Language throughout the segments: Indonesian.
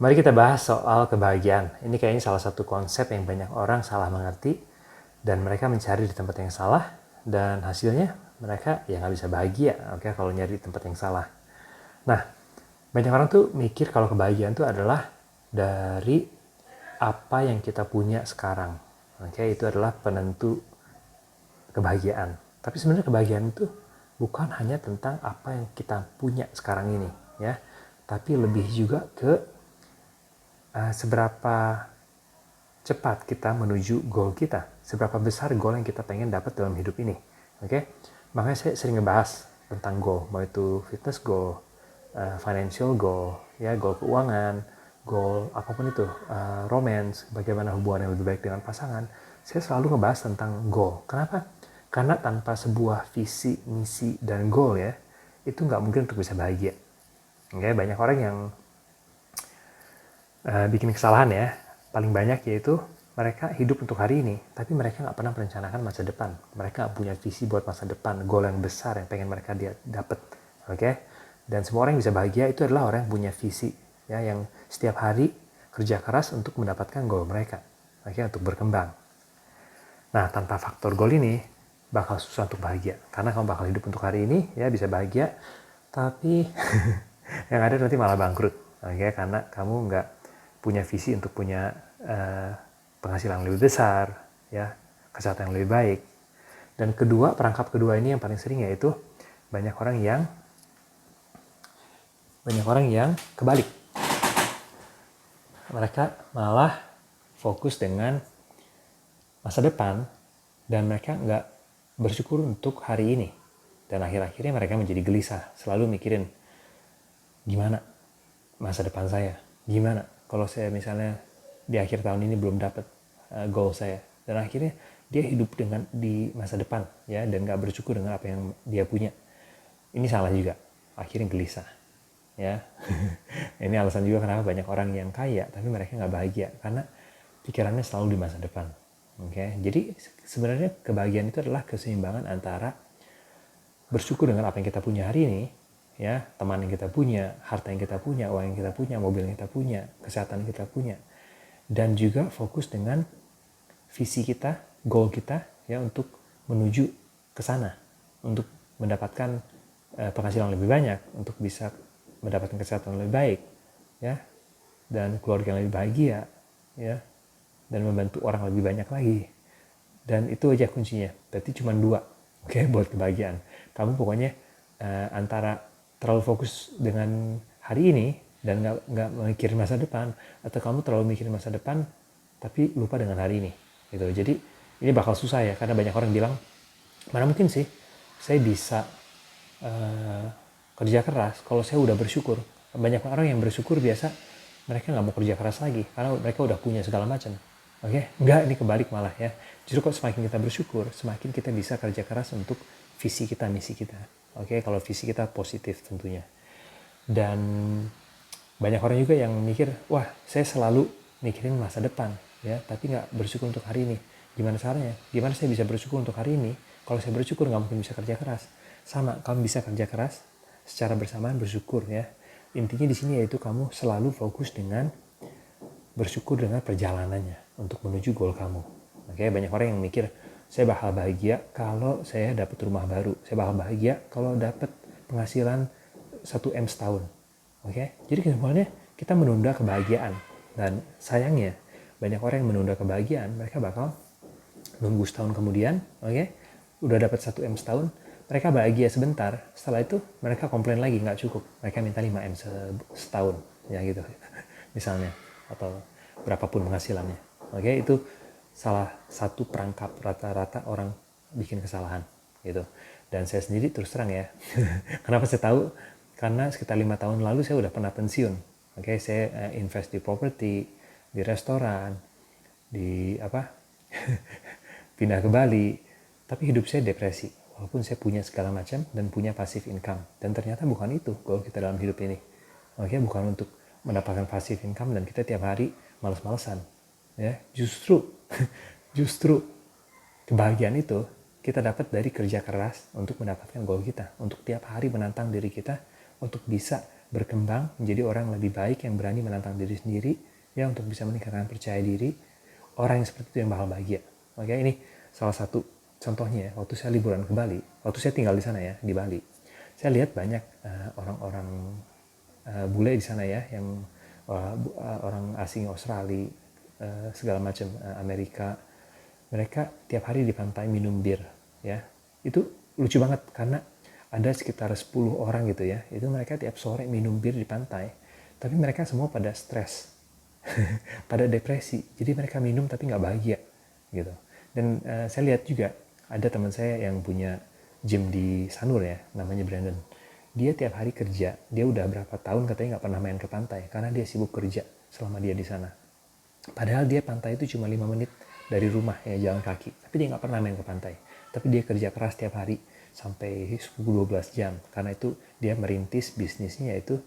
Mari kita bahas soal kebahagiaan. Ini kayaknya salah satu konsep yang banyak orang salah mengerti dan mereka mencari di tempat yang salah dan hasilnya mereka ya nggak bisa bahagia, oke, kalau nyari di tempat yang salah. Nah, banyak orang tuh mikir kalau kebahagiaan tuh adalah dari apa yang kita punya sekarang, oke, itu adalah penentu kebahagiaan. Tapi sebenarnya kebahagiaan itu bukan hanya tentang apa yang kita punya sekarang ini, ya, tapi lebih juga ke seberapa cepat kita menuju goal kita, seberapa besar goal yang kita pengen dapat dalam hidup ini, oke? Makanya saya sering ngebahas tentang goal, mau itu fitness goal, financial goal, ya, goal keuangan, goal apapun itu, romance, bagaimana hubungan yang lebih baik dengan pasangan. Saya selalu ngebahas tentang goal. Kenapa? Karena tanpa sebuah visi, misi, dan goal ya, itu nggak mungkin untuk bisa bahagia. Oke, banyak orang yang bikin kesalahan ya, paling banyak yaitu mereka hidup untuk hari ini, tapi mereka nggak pernah merencanakan masa depan. Mereka nggak punya visi buat masa depan, goal yang besar yang pengen mereka dapat. Oke? Dan semua orang yang bisa bahagia itu adalah orang yang punya visi, ya, yang setiap hari kerja keras untuk mendapatkan goal mereka, oke, untuk berkembang. Nah, tanpa faktor goal ini bakal susah untuk bahagia, karena kamu bakal hidup untuk hari ini, ya, bisa bahagia, tapi yang ada nanti malah bangkrut, oke, karena kamu nggak punya visi untuk punya penghasilan lebih besar, ya, kesehatan yang lebih baik. Dan kedua, perangkap kedua ini yang paling sering yaitu banyak orang yang kebalik. Mereka malah fokus dengan masa depan dan mereka nggak bersyukur untuk hari ini. Dan akhir-akhirnya mereka menjadi gelisah, selalu mikirin gimana masa depan saya, gimana kalau saya misalnya di akhir tahun ini belum dapat goal saya, dan akhirnya dia hidup dengan di masa depan, ya, dan nggak bersyukur dengan apa yang dia punya. Ini salah juga, akhirnya gelisah, ya. Ini alasan juga kenapa banyak orang yang kaya tapi mereka nggak bahagia, karena pikirannya selalu di masa depan. Oke, jadi sebenarnya kebahagiaan itu adalah keseimbangan antara bersyukur dengan apa yang kita punya hari ini, ya, teman yang kita punya, harta yang kita punya, uang yang kita punya, mobil yang kita punya, kesehatan yang kita punya, dan juga fokus dengan visi kita, goal kita, ya, untuk menuju ke sana, untuk mendapatkan penghasilan lebih banyak, untuk bisa mendapatkan kesehatan lebih baik, ya, dan keluarga yang lebih bahagia, ya, dan membantu orang lebih banyak lagi. Dan itu aja kuncinya. Berarti cuma 2, oke, buat kebahagiaan. Kamu pokoknya antara terlalu fokus dengan hari ini dan nggak mikirin masa depan, atau kamu terlalu mikirin masa depan tapi lupa dengan hari ini, gitu. Jadi ini bakal susah ya, karena banyak orang bilang, mana mungkin sih saya bisa kerja keras kalau saya udah bersyukur. Banyak orang yang bersyukur biasa mereka nggak mau kerja keras lagi karena mereka udah punya segala macam. Oke, enggak, ini kebalik malah ya. Justru kok semakin kita bersyukur, semakin kita bisa kerja keras untuk visi kita, misi kita. Oke, kalau visi kita positif tentunya. Dan banyak orang juga yang mikir, wah, saya selalu mikirin masa depan, ya, tapi nggak bersyukur untuk hari ini. Gimana caranya? Gimana saya bisa bersyukur untuk hari ini? Kalau saya bersyukur nggak mungkin bisa kerja keras. Sama, kamu bisa kerja keras secara bersamaan bersyukur, ya. Intinya di sini yaitu kamu selalu fokus dengan bersyukur dengan perjalanannya untuk menuju goal kamu. Oke, banyak orang yang mikir, saya bakal bahagia kalau saya dapat rumah baru. Saya bakal bahagia kalau dapat penghasilan 1 M setahun. Oke, jadi kesimpulannya kita menunda kebahagiaan. Dan sayangnya, banyak orang yang menunda kebahagiaan, mereka bakal nunggu setahun kemudian, oke, udah dapat 1 M setahun, mereka bahagia sebentar, setelah itu mereka komplain lagi, nggak cukup. Mereka minta 5 M setahun, ya gitu. Misalnya, atau berapapun penghasilannya. Oke, itu salah satu perangkap rata-rata orang bikin kesalahan, gitu. Dan saya sendiri terus terang ya, kenapa saya tahu? Karena sekitar 5 tahun lalu saya udah pernah pensiun. Oke, saya invest di properti, di restoran, di pindah ke Bali, tapi hidup saya depresi. Walaupun saya punya segala macam dan punya passive income, dan ternyata bukan itu goal kita dalam hidup ini. Oke, bukan untuk mendapatkan passive income dan kita tiap hari malas-malesan, ya. Justru kebahagiaan itu kita dapat dari kerja keras untuk mendapatkan goal kita, untuk tiap hari menantang diri kita untuk bisa berkembang menjadi orang lebih baik yang berani menantang diri sendiri, ya, untuk bisa meningkatkan percaya diri. Orang yang seperti itu yang bakal bahagia. Oke, ini salah satu contohnya. Waktu saya liburan ke Bali, waktu saya tinggal di sana ya, di Bali, saya lihat banyak orang-orang bule di sana ya, yang orang asing Australia, segala macam, Amerika. Mereka tiap hari di pantai minum bir, ya. Itu lucu banget karena ada sekitar 10 orang gitu ya. Itu mereka tiap sore minum bir di pantai. Tapi mereka semua pada stres, pada depresi. Jadi mereka minum tapi nggak bahagia gitu. Dan saya lihat juga ada teman saya yang punya gym di Sanur ya, namanya Brandon. Dia tiap hari kerja, dia udah berapa tahun katanya nggak pernah main ke pantai karena dia sibuk kerja selama dia di sana. Padahal dia pantai itu cuma 5 menit dari rumah ya, jalan kaki. Tapi dia nggak pernah main ke pantai. Tapi dia kerja keras tiap hari sampai 10-12 jam. Karena itu dia merintis bisnisnya yaitu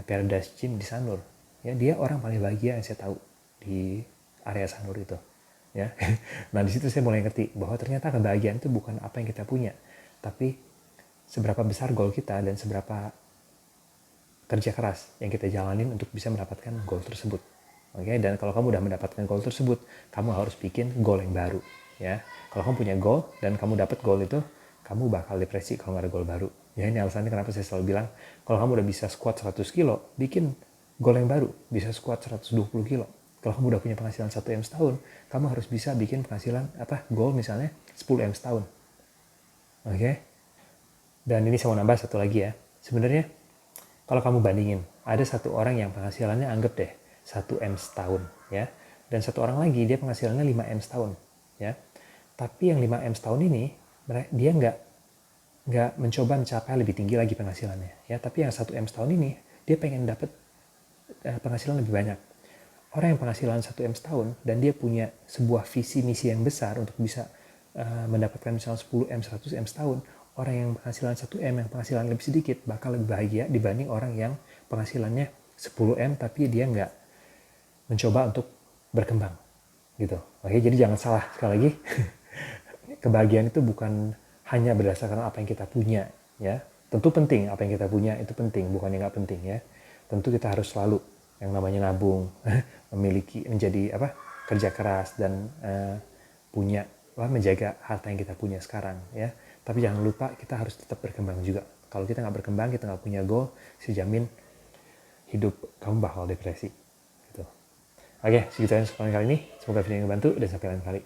Paradise Gym di Sanur. Ya, dia orang paling bahagia yang saya tahu di area Sanur itu. Ya. Nah, di situ saya mulai ngerti bahwa ternyata kebahagiaan itu bukan apa yang kita punya, tapi seberapa besar goal kita dan seberapa kerja keras yang kita jalanin untuk bisa mendapatkan goal tersebut. Oke, dan kalau kamu udah mendapatkan goal tersebut, kamu harus bikin goal yang baru, ya. Kalau kamu punya goal dan kamu dapat goal itu, kamu bakal depresi kalau nggak ada goal baru. Ya, ini alasannya kenapa saya selalu bilang, kalau kamu udah bisa squat 100 kilo, bikin goal yang baru, bisa squat 120 kilo. Kalau kamu udah punya penghasilan 1 M setahun, kamu harus bisa bikin penghasilan goal misalnya 10 M setahun. Oke. Dan ini saya mau nambah satu lagi ya. Sebenarnya kalau kamu bandingin, ada satu orang yang penghasilannya anggap deh 1 M setahun ya. Dan satu orang lagi dia penghasilannya 5 M setahun ya. Tapi yang 5 M setahun ini dia nggak mencoba mencapai lebih tinggi lagi penghasilannya ya. Tapi yang 1 M setahun ini dia pengen dapat penghasilan lebih banyak. Orang yang penghasilan 1 M setahun dan dia punya sebuah visi misi yang besar untuk bisa mendapatkan misalnya 10 M, 100 M setahun, orang yang penghasilan 1 M yang penghasilan lebih sedikit bakal lebih bahagia dibanding orang yang penghasilannya 10 M tapi dia nggak mencoba untuk berkembang gitu. Oke, jadi jangan salah, sekali lagi kebahagiaan itu bukan hanya berdasarkan apa yang kita punya ya. Tentu penting apa yang kita punya, itu penting, bukan yang nggak penting ya. Tentu kita harus selalu yang namanya nabung, memiliki, menjadi kerja keras dan punya menjaga harta yang kita punya sekarang ya. Tapi jangan lupa kita harus tetap berkembang juga. Kalau kita nggak berkembang, kita nggak punya goal, saya jamin hidup kamu bakal depresi gitu. Oke, segitu aja kali ini. Semoga video ini membantu dan sampai lain kali.